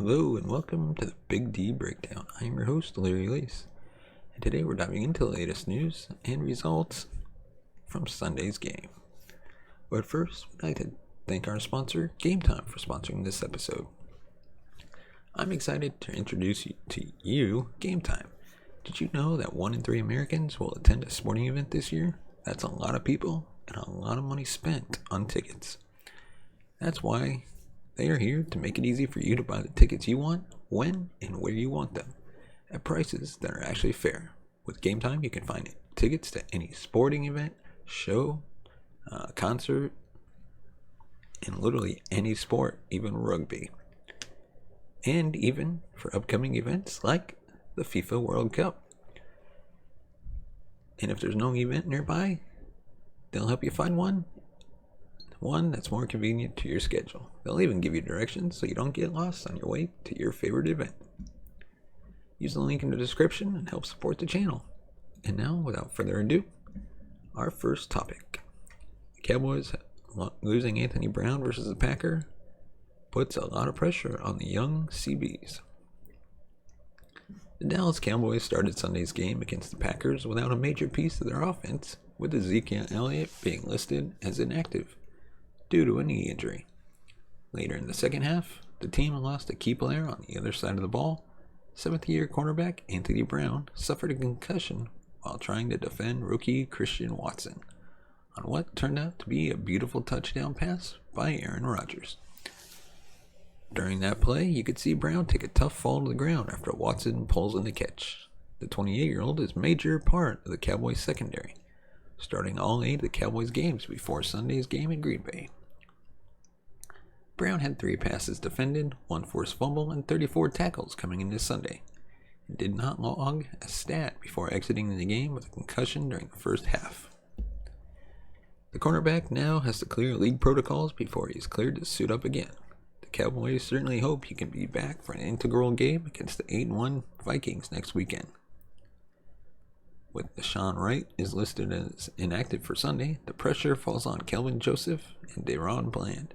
Hello and welcome to the Big D Breakdown. I am your host, Larry Lace, and today we're diving into the latest news and results from Sunday's game. But first, we'd like to thank our sponsor, Game Time, for sponsoring this episode. I'm excited to introduce to you Game Time. Did you know that 1 in 3 Americans will attend a sporting event this year? That's a lot of people and a lot of money spent on tickets. That's why they are here to make it easy for you to buy the tickets you want, when and where you want them, at prices that are actually fair. With Game Time, you can find tickets to any sporting event, show, concert, and literally any sport, even rugby. And even for upcoming events like the FIFA World Cup. And if there's no event nearby, they'll help you find one that's more convenient to your schedule. They'll even give you directions so you don't get lost on your way to your favorite event. Use the link in the description and help support the channel. And now, without further ado, our first topic. The Cowboys losing Anthony Brown versus the Packers puts a lot of pressure on the young CBs. The Dallas Cowboys started Sunday's game against the Packers without a major piece of their offense, with Ezekiel Elliott being listed as inactive due to a knee injury. Later in the second half, the team lost a key player on the other side of the ball. Seventh-year cornerback Anthony Brown suffered a concussion while trying to defend rookie Christian Watson on what turned out to be a beautiful touchdown pass by Aaron Rodgers. During that play, you could see Brown take a tough fall to the ground after Watson pulls in the catch. The 28-year-old is a major part of the Cowboys secondary, starting all 8 of the Cowboys games before Sunday's game in Green Bay. Brown had 3 passes defended, 1 forced fumble, and 34 tackles coming into Sunday, and did not log a stat before exiting the game with a concussion during the first half. The cornerback now has to clear league protocols before he is cleared to suit up again. The Cowboys certainly hope he can be back for an integral game against the 8-1 Vikings next weekend. With Deshaun Wright is listed as inactive for Sunday, the pressure falls on Kelvin Joseph and Deron Bland.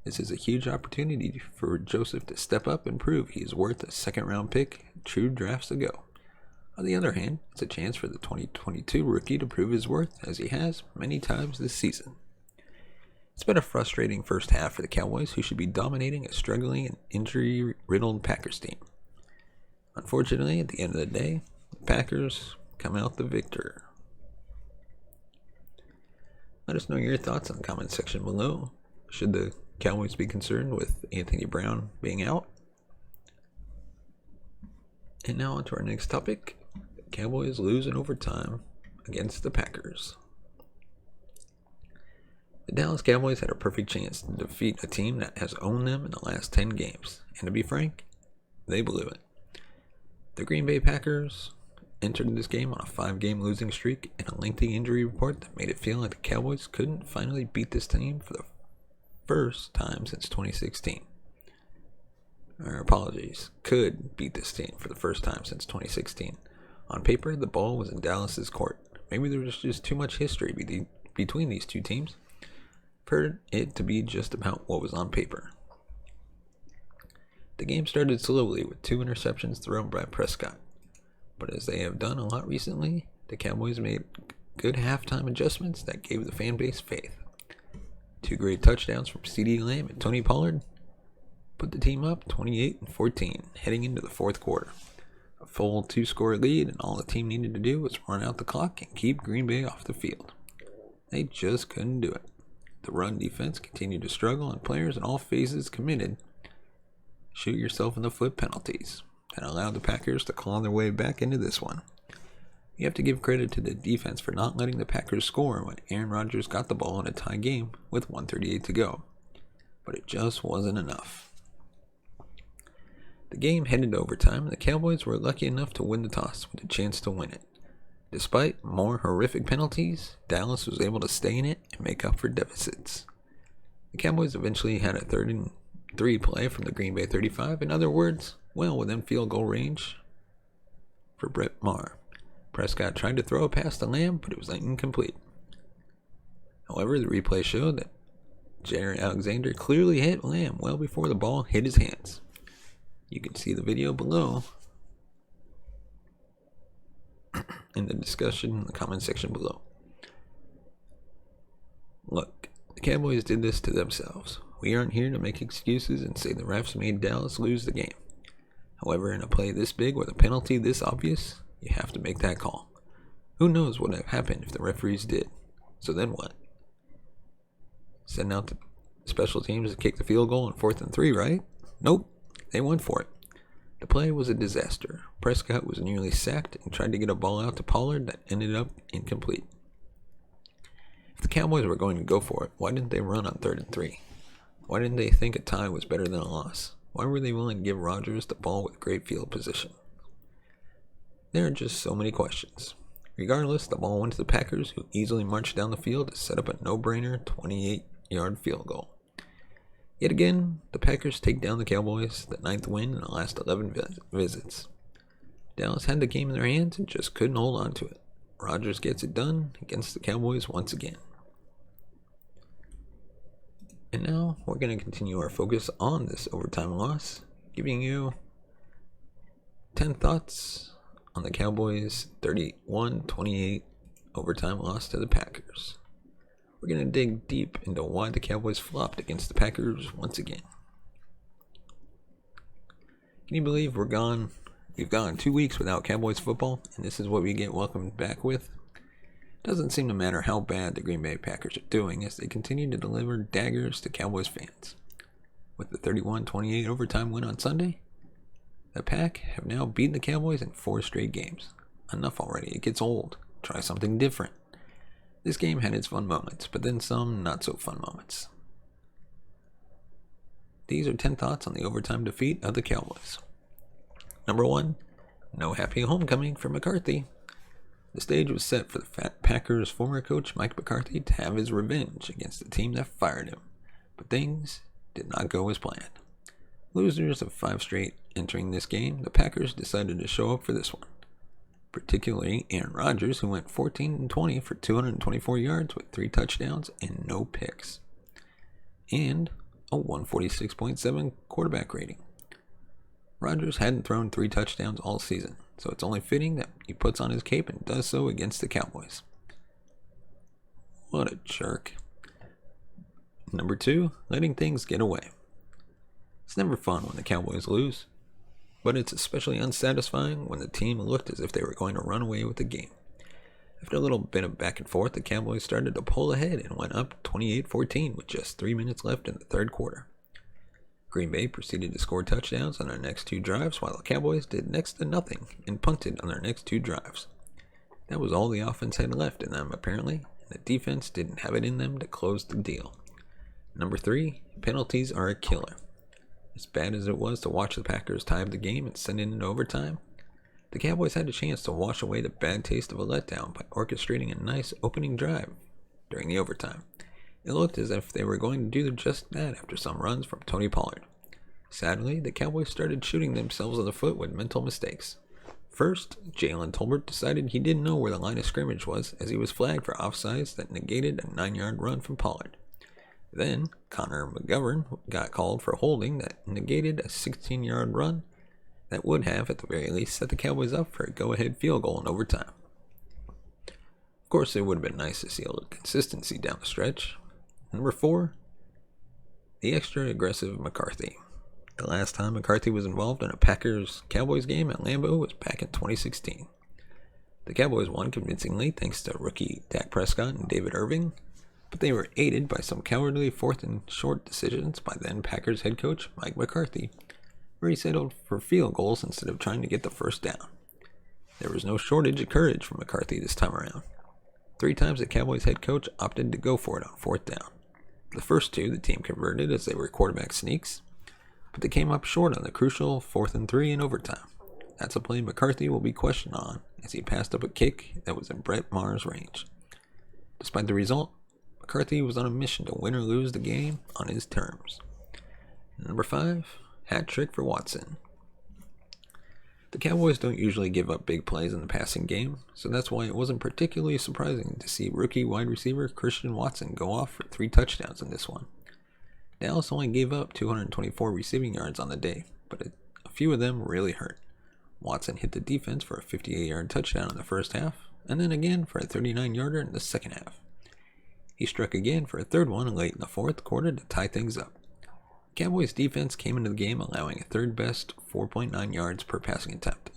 This is a huge opportunity for Joseph to step up and prove he is worth a second-round pick 2 drafts ago. On the other hand, it's a chance for the 2022 rookie to prove his worth, as he has many times this season. It's been a frustrating first half for the Cowboys, who should be dominating a struggling and injury-riddled Packers team. Unfortunately, at the end of the day, the Packers come out the victor. Let us know your thoughts in the comment section below. Should the Cowboys be concerned with Anthony Brown being out? And now on to our next topic. The Cowboys lose in overtime against the Packers. The Dallas Cowboys had a perfect chance to defeat a team that has owned them in the last 10 games. And to be frank, they blew it. The Green Bay Packers entered this game on a 5-game losing streak and a lengthy injury report that made it feel like the Cowboys couldn't finally beat this team for the first time since 2016. Could beat this team for the first time since 2016. On paper, the ball was in Dallas's court. Maybe there was just too much history between these two teams for it to be just about what was on paper. The game started slowly with 2 interceptions thrown by Prescott. But as they have done a lot recently, the Cowboys made good halftime adjustments that gave the fan base faith. 2 great touchdowns from CeeDee Lamb and Tony Pollard put the team up 28-14 heading into the fourth quarter. A full 2-score lead, and all the team needed to do was run out the clock and keep Green Bay off the field. They just couldn't do it. The run defense continued to struggle, and players in all phases committed shoot yourself in the foot penalties that allowed the Packers to claw their way back into this one. You have to give credit to the defense for not letting the Packers score when Aaron Rodgers got the ball in a tie game with 1:38 to go. But it just wasn't enough. The game headed to overtime, and the Cowboys were lucky enough to win the toss with a chance to win it. Despite more horrific penalties, Dallas was able to stay in it and make up for deficits. The Cowboys eventually had a 3rd and 3 play from the Green Bay 35. In other words, well within field goal range for Brett Maher. Prescott tried to throw a pass to Lamb, but it was incomplete. However, the replay showed that Jair Alexander clearly hit Lamb well before the ball hit his hands. You can see the video below in the discussion in the comment section below. Look, the Cowboys did this to themselves. We aren't here to make excuses and say the refs made Dallas lose the game. However, in a play this big with a penalty this obvious, you have to make that call. Who knows what would have happened if the referees did? So then what? Send out the special teams to kick the field goal on 4th and 3, right? Nope, they went for it. The play was a disaster. Prescott was nearly sacked and tried to get a ball out to Pollard that ended up incomplete. If the Cowboys were going to go for it, why didn't they run on 3rd and 3? Why didn't they think a tie was better than a loss? Why were they willing to give Rodgers the ball with great field position? There are just so many questions. Regardless, the ball went to the Packers, who easily marched down the field to set up a no-brainer 28-yard field goal. Yet again, the Packers take down the Cowboys, the 9th win in the last 11 visits. Dallas had the game in their hands and just couldn't hold on to it. Rodgers gets it done against the Cowboys once again. And now we're going to continue our focus on this overtime loss, giving you 10 thoughts on the Cowboys' 31-28 overtime loss to the Packers. We're going to dig deep into why the Cowboys flopped against the Packers once again. Can you believe we've gone 2 weeks without Cowboys football, and this is what we get welcomed back with? Doesn't seem to matter how bad the Green Bay Packers are doing as they continue to deliver daggers to Cowboys fans. With the 31-28 overtime win on Sunday, the Pack have now beaten the Cowboys in 4 straight games. Enough already, it gets old. Try something different. This game had its fun moments, but then some not so fun moments. These are 10 thoughts on the overtime defeat of the Cowboys. Number 1, no happy homecoming for McCarthy. The stage was set for the Packers' former coach Mike McCarthy to have his revenge against the team that fired him, but things did not go as planned. Losers of 5 straight entering this game, the Packers decided to show up for this one. Particularly Aaron Rodgers, who went 14-20 for 224 yards with 3 touchdowns and no picks, and a 146.7 quarterback rating. Rodgers hadn't thrown 3 touchdowns all season, so it's only fitting that he puts on his cape and does so against the Cowboys. What a jerk. Number 2, letting things get away. It's never fun when the Cowboys lose, but it's especially unsatisfying when the team looked as if they were going to run away with the game. After a little bit of back and forth, the Cowboys started to pull ahead and went up 28-14 with just 3 minutes left in the 3rd quarter. Green Bay proceeded to score touchdowns on their next 2 drives, while the Cowboys did next to nothing and punted on their next 2 drives. That was all the offense had left in them, apparently, and the defense didn't have it in them to close the deal. Number 3, penalties are a killer. As bad as it was to watch the Packers tie up the game and send it into overtime, the Cowboys had a chance to wash away the bad taste of a letdown by orchestrating a nice opening drive during the overtime. It looked as if they were going to do just that after some runs from Tony Pollard. Sadly, the Cowboys started shooting themselves in the foot with mental mistakes. First, Jalen Tolbert decided he didn't know where the line of scrimmage was as he was flagged for offsides that negated a 9-yard run from Pollard. Then, Connor McGovern got called for holding that negated a 16-yard run that would have, at the very least, set the Cowboys up for a go-ahead field goal in overtime. Of course, it would have been nice to see a little consistency down the stretch. Number 4, the extra aggressive McCarthy. The last time McCarthy was involved in a Packers-Cowboys game at Lambeau was back in 2016. The Cowboys won convincingly thanks to rookie Dak Prescott and David Irving, but they were aided by some cowardly 4th and short decisions by then Packers head coach Mike McCarthy, where he settled for field goals instead of trying to get the first down. There was no shortage of courage from McCarthy this time around. 3 times the Cowboys head coach opted to go for it on 4th down. The first 2 the team converted as they were quarterback sneaks, but they came up short on the crucial 4th and 3 in overtime. That's a play McCarthy will be questioned on as he passed up a kick that was in Brett Maher's range. Despite the result, McCarthy was on a mission to win or lose the game on his terms. Number 5, hat trick for Watson. The Cowboys don't usually give up big plays in the passing game, so that's why it wasn't particularly surprising to see rookie wide receiver Christian Watson go off for 3 touchdowns in this one. Dallas only gave up 224 receiving yards on the day, but a few of them really hurt. Watson hit the defense for a 58-yard touchdown in the first half, and then again for a 39-yarder in the second half. He struck again for a third one late in the fourth quarter to tie things up. The Cowboys defense came into the game allowing a third best 4.9 yards per passing attempt,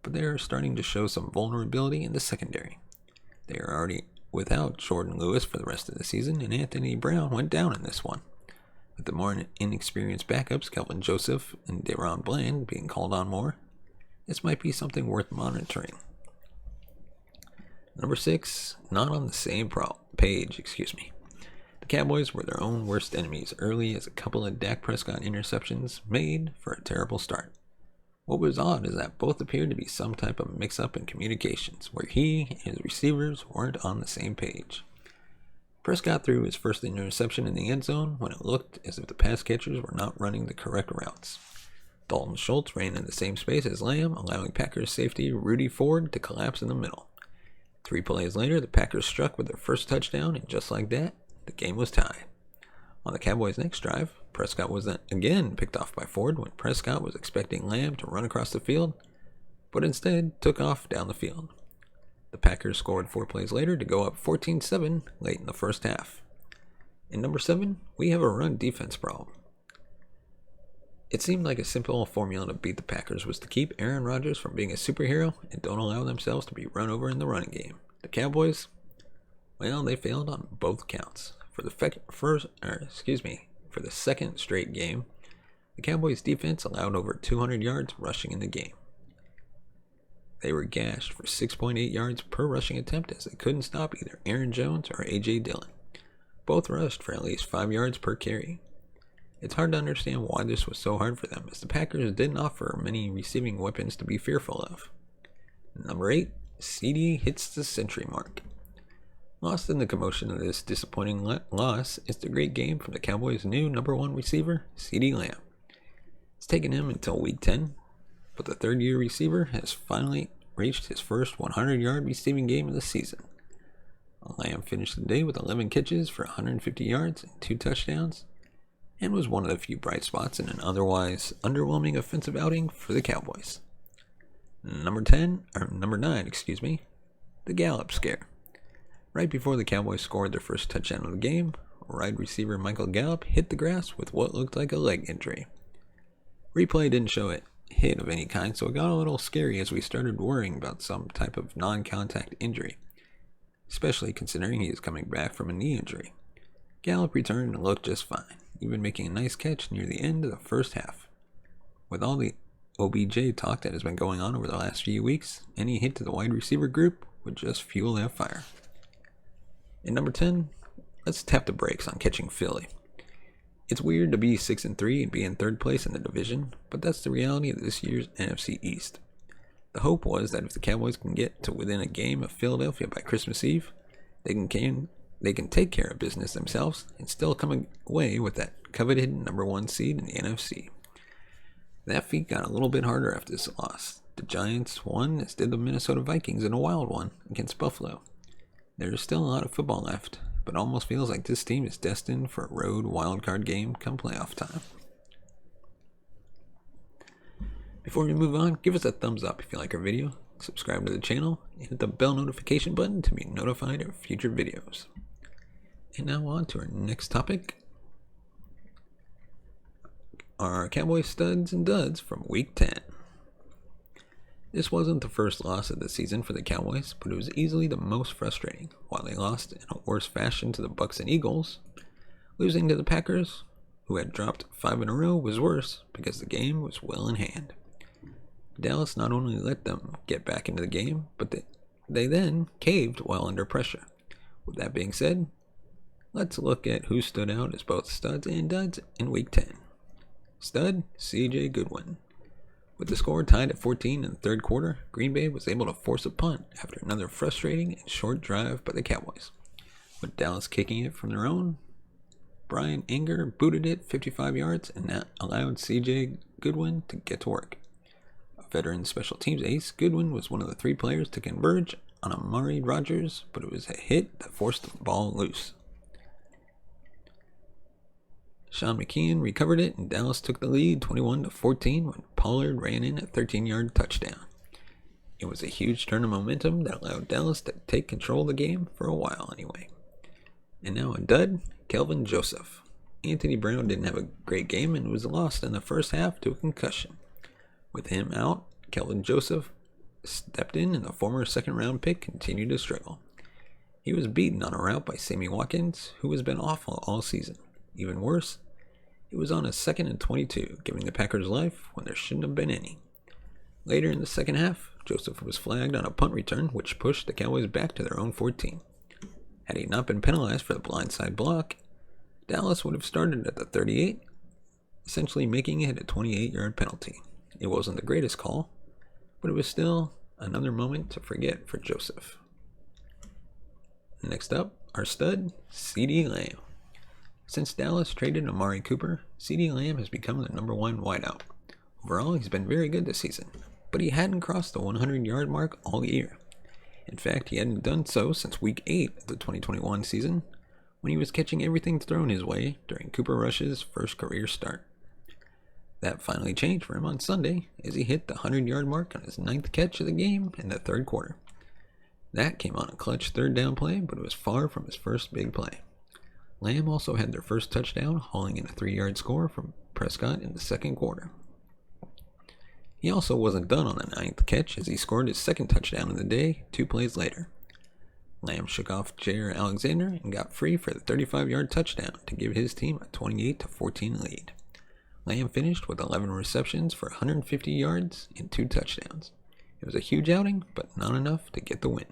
but they are starting to show some vulnerability in the secondary. They are already without Jordan Lewis for the rest of the season, and Anthony Brown went down in this one. With the more inexperienced backups, Kelvin Joseph and Deron Bland, being called on more, this might be something worth monitoring. Number 6, not on the same page. The Cowboys were their own worst enemies early as a couple of Dak Prescott interceptions made for a terrible start. What was odd is that both appeared to be some type of mix-up in communications, where he and his receivers weren't on the same page. Prescott threw his first interception in the end zone when it looked as if the pass catchers were not running the correct routes. Dalton Schultz ran in the same space as Lamb, allowing Packers safety Rudy Ford to collapse in the middle. 3 plays later, the Packers struck with their first touchdown, and just like that, the game was tied. On the Cowboys' next drive, Prescott was then again picked off by Ford when Prescott was expecting Lamb to run across the field, but instead took off down the field. The Packers scored 4 plays later to go up 14-7 late in the first half. In number 7, we have a run defense problem. It seemed like a simple formula to beat the Packers was to keep Aaron Rodgers from being a superhero and don't allow themselves to be run over in the running game. The Cowboys, well, they failed on both counts. For the second straight game, the Cowboys defense allowed over 200 yards rushing in the game. They were gashed for 6.8 yards per rushing attempt as they couldn't stop either Aaron Jones or A.J. Dillon. Both rushed for at least 5 yards per carry. It's hard to understand why this was so hard for them, as the Packers didn't offer many receiving weapons to be fearful of. Number 8, CD hits the century mark. Lost in the commotion of this disappointing loss is the great game from the Cowboys' new number 1 receiver, CD Lamb. It's taken him until week 10, but the third-year receiver has finally reached his first 100-yard receiving game of the season. Lamb finished the day with 11 catches for 150 yards and 2 touchdowns, and was one of the few bright spots in an otherwise underwhelming offensive outing for the Cowboys. Number 9, the Gallup scare. Right before the Cowboys scored their first touchdown of the game, wide receiver Michael Gallup hit the grass with what looked like a leg injury. Replay didn't show a hit of any kind, so it got a little scary as we started worrying about some type of non-contact injury, especially considering he is coming back from a knee injury. Gallup returned and looked just fine, even making a nice catch near the end of the first half. With all the OBJ talk that has been going on over the last few weeks, any hit to the wide receiver group would just fuel that fire. In number 10, let's tap the brakes on catching Philly. It's weird to be 6-3 and be in third place in the division, but that's the reality of this year's NFC East. The hope was that if the Cowboys can get to within a game of Philadelphia by Christmas Eve, they can take care of business themselves and still come away with that coveted number 1 seed in the NFC. That feat got a little bit harder after this loss. The Giants won, as did the Minnesota Vikings in a wild one against Buffalo. There is still a lot of football left, but it almost feels like this team is destined for a road wildcard game come playoff time. Before we move on, give us a thumbs up if you like our video, subscribe to the channel, and hit the bell notification button to be notified of future videos. And now on to our next topic, our Cowboy studs and duds from Week 10. This wasn't the first loss of the season for the Cowboys, but it was easily the most frustrating. While they lost in a worse fashion to the Bucs and Eagles, losing to the Packers, who had dropped 5 in a row, was worse because the game was well in hand. Dallas not only let them get back into the game, but they then caved while under pressure. With that being said, let's look at who stood out as both studs and duds in Week 10. Stud, C.J. Goodwin. With the score tied at 14 in the third quarter, Green Bay was able to force a punt after another frustrating and short drive by the Cowboys. With Dallas kicking it from their own, Brian Anger booted it 55 yards and that allowed C.J. Goodwin to get to work. A veteran special teams ace, Goodwin was one of the 3 players to converge on Amari Rodgers, but it was a hit that forced the ball loose. Sean McKeon recovered it, and Dallas took the lead 21-14 when Pollard ran in a 13-yard touchdown. It was a huge turn of momentum that allowed Dallas to take control of the game for a while anyway. And now a dud, Kelvin Joseph. Anthony Brown didn't have a great game and was lost in the first half to a concussion. With him out, Kelvin Joseph stepped in, and the former second-round pick continued to struggle. He was beaten on a route by Sammy Watkins, who has been awful all season. Even worse, he was on a 2nd and 22, giving the Packers life when there shouldn't have been any. Later in the second half, Joseph was flagged on a punt return, which pushed the Cowboys back to their own 14. Had he not been penalized for the blindside block, Dallas would have started at the 38, essentially making it a 28-yard penalty. It wasn't the greatest call, but it was still another moment to forget for Joseph. Next up, our stud, CeeDee Lamb. Since Dallas traded Amari Cooper, CeeDee Lamb has become the number 1 wideout. Overall, he's been very good this season, but he hadn't crossed the 100-yard mark all year. In fact, he hadn't done so since Week 8 of the 2021 season, when he was catching everything thrown his way during Cooper Rush's first career start. That finally changed for him on Sunday as he hit the 100-yard mark on his 9th catch of the game in the third quarter. That came on a clutch third down play, but it was far from his first big play. Lamb also had their first touchdown, hauling in a 3-yard score from Prescott in the second quarter. He also wasn't done on the 9th catch as he scored his second touchdown of the day 2 plays later. Lamb shook off Jair Alexander and got free for the 35-yard touchdown to give his team a 28-14 lead. Lamb finished with 11 receptions for 150 yards and 2 touchdowns. It was a huge outing, but not enough to get the win.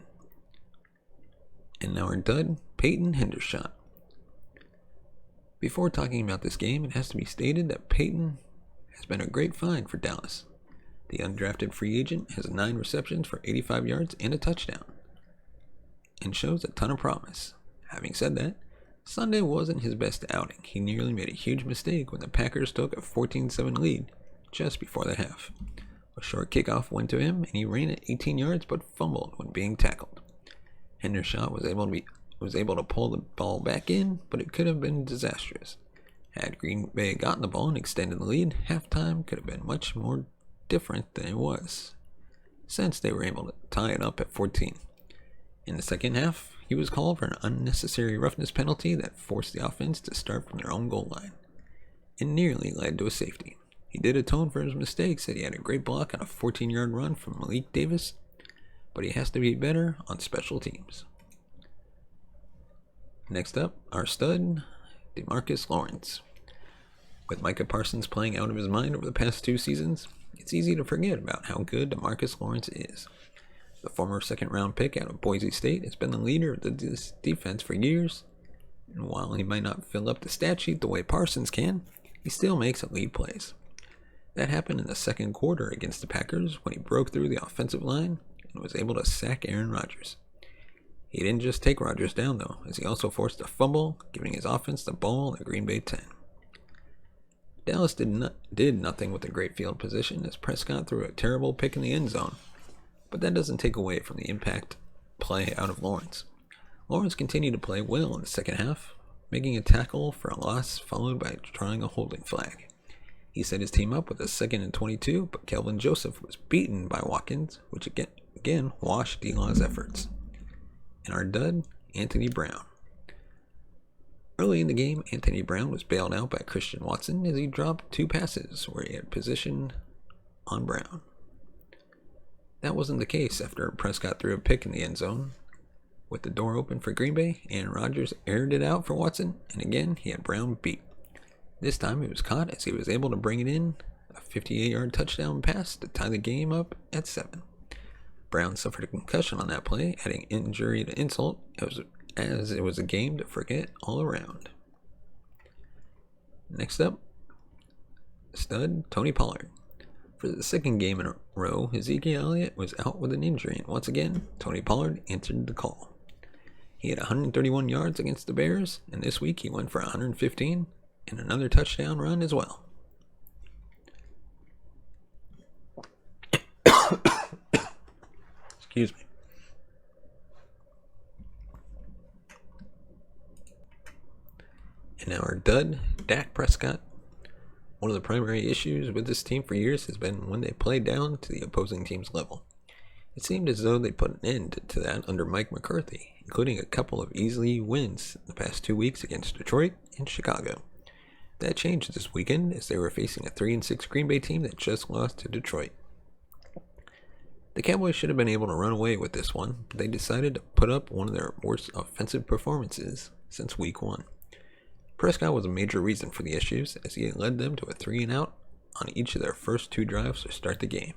And now our dud, Peyton Hendershot. Before talking about this game, it has to be stated that Peyton has been a great find for Dallas. The undrafted free agent has 9 receptions for 85 yards and a touchdown, and shows a ton of promise. Having said that, Sunday wasn't his best outing. He nearly made a huge mistake when the Packers took a 14-7 lead just before the half. A short kickoff went to him, and he ran at 18 yards but fumbled when being tackled. Hendershot was able to pull the ball back in, but it could have been disastrous. Had Green Bay gotten the ball and extended the lead, halftime could have been much more different than it was, since they were able to tie it up at 14. In the second half, he was called for an unnecessary roughness penalty that forced the offense to start from their own goal line. It nearly led to a safety. He did atone for his mistakes, as he had a great block on a 14-yard run from Malik Davis, but he has to be better on special teams. Next up, our stud, DeMarcus Lawrence. With Micah Parsons playing out of his mind over the past 2 seasons, it's easy to forget about how good DeMarcus Lawrence is. The former second-round pick out of Boise State has been the leader of this defense for years, and while he might not fill up the stat sheet the way Parsons can, he still makes elite plays. That happened in the second quarter against the Packers when he broke through the offensive line and was able to sack Aaron Rodgers. He didn't just take Rodgers down, though, as he also forced a fumble, giving his offense the ball in the Green Bay 10. Dallas did nothing with the great field position as Prescott threw a terrible pick in the end zone, but that doesn't take away from the impact play out of Lawrence. Lawrence continued to play well in the second half, making a tackle for a loss followed by drawing a holding flag. He set his team up with a 2nd and 22, but Kelvin Joseph was beaten by Watkins, which again washed D-Law's efforts. And our dud, Anthony Brown. Early in the game, Anthony Brown was bailed out by Christian Watson as he dropped 2 passes where he had position on Brown. That wasn't the case after Prescott threw a pick in the end zone. With the door open for Green Bay, Aaron Rodgers aired it out for Watson, and again he had Brown beat. This time he was caught as he was able to bring it in, a 58-yard touchdown pass to tie the game up at 7. Brown suffered a concussion on that play, adding injury to insult, as it was a game to forget all around. Next up, stud Tony Pollard. For the second game in a row, Ezekiel Elliott was out with an injury, and once again, Tony Pollard answered the call. He had 131 yards against the Bears, and this week he went for 115 and another touchdown run as well. Excuse me. And now our dud, Dak Prescott. One of the primary issues with this team for years has been when they play down to the opposing team's level. It seemed as though they put an end to that under Mike McCarthy, including a couple of easy wins the past 2 weeks against Detroit and Chicago. That changed this weekend as they were facing a 3-6 Green Bay team that just lost to Detroit. The Cowboys should have been able to run away with this one, but they decided to put up one of their worst offensive performances since week 1. Prescott was a major reason for the issues, as he had led them to a 3-and-out on each of their first 2 drives to start the game.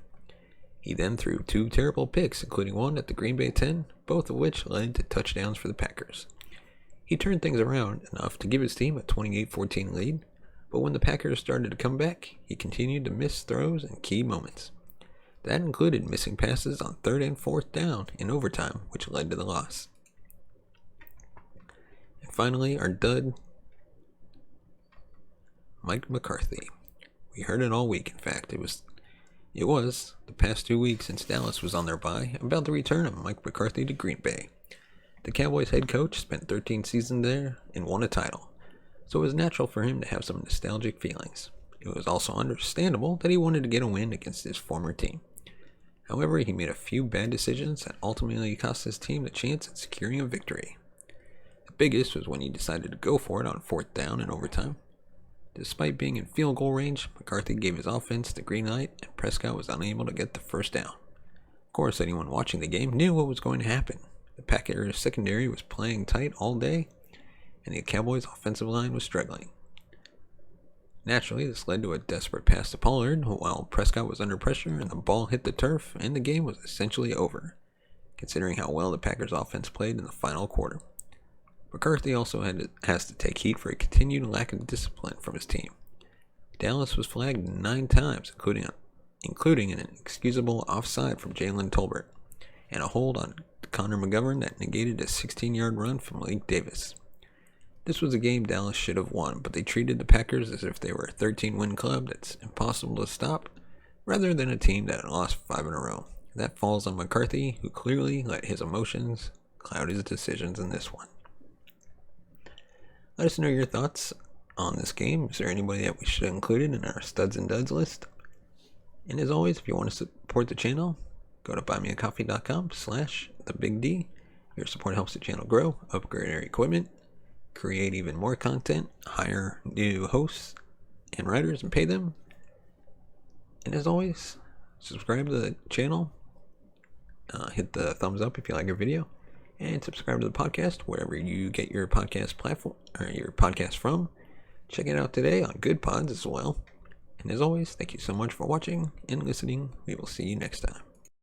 He then threw 2 terrible picks, including one at the Green Bay 10, both of which led to touchdowns for the Packers. He turned things around enough to give his team a 28-14 lead, but when the Packers started to come back, he continued to miss throws in key moments. That included missing passes on 3rd and 4th down in overtime, which led to the loss. And finally, our dud, Mike McCarthy. We heard it all week. In fact, it was the past 2 weeks since Dallas was on their bye about the return of Mike McCarthy to Green Bay. The Cowboys head coach spent 13 seasons there and won a title, so it was natural for him to have some nostalgic feelings. It was also understandable that he wanted to get a win against his former team. However, he made a few bad decisions that ultimately cost his team the chance at securing a victory. The biggest was when he decided to go for it on 4th down in overtime. Despite being in field goal range, McCarthy gave his offense the green light and Prescott was unable to get the first down. Of course, anyone watching the game knew what was going to happen. The Packers secondary was playing tight all day, and the Cowboys offensive line was struggling. Naturally, this led to a desperate pass to Pollard while Prescott was under pressure and the ball hit the turf and the game was essentially over, considering how well the Packers offense played in the final quarter. McCarthy also has to take heat for a continued lack of discipline from his team. Dallas was flagged 9 times, including an inexcusable offside from Jalen Tolbert, and a hold on Connor McGovern that negated a 16-yard run from Malik Davis. This was a game Dallas should have won, but they treated the Packers as if they were a 13-win club that's impossible to stop, rather than a team that had lost 5 in a row. That falls on McCarthy, who clearly let his emotions cloud his decisions in this one. Let us know your thoughts on this game. Is there anybody that we should have included in our studs and duds list? And as always, if you want to support the channel, go to buymeacoffee.com/thebigd. Your support helps the channel grow, upgrade our equipment, create even more content, hire new hosts and writers and pay them. And as always, subscribe to the channel, hit the thumbs up if you like our video, and subscribe to the podcast wherever you get your podcast platform or your podcast from. Check it out today on Good Pods as well. And as always, thank you so much for watching and listening. We will see you next time.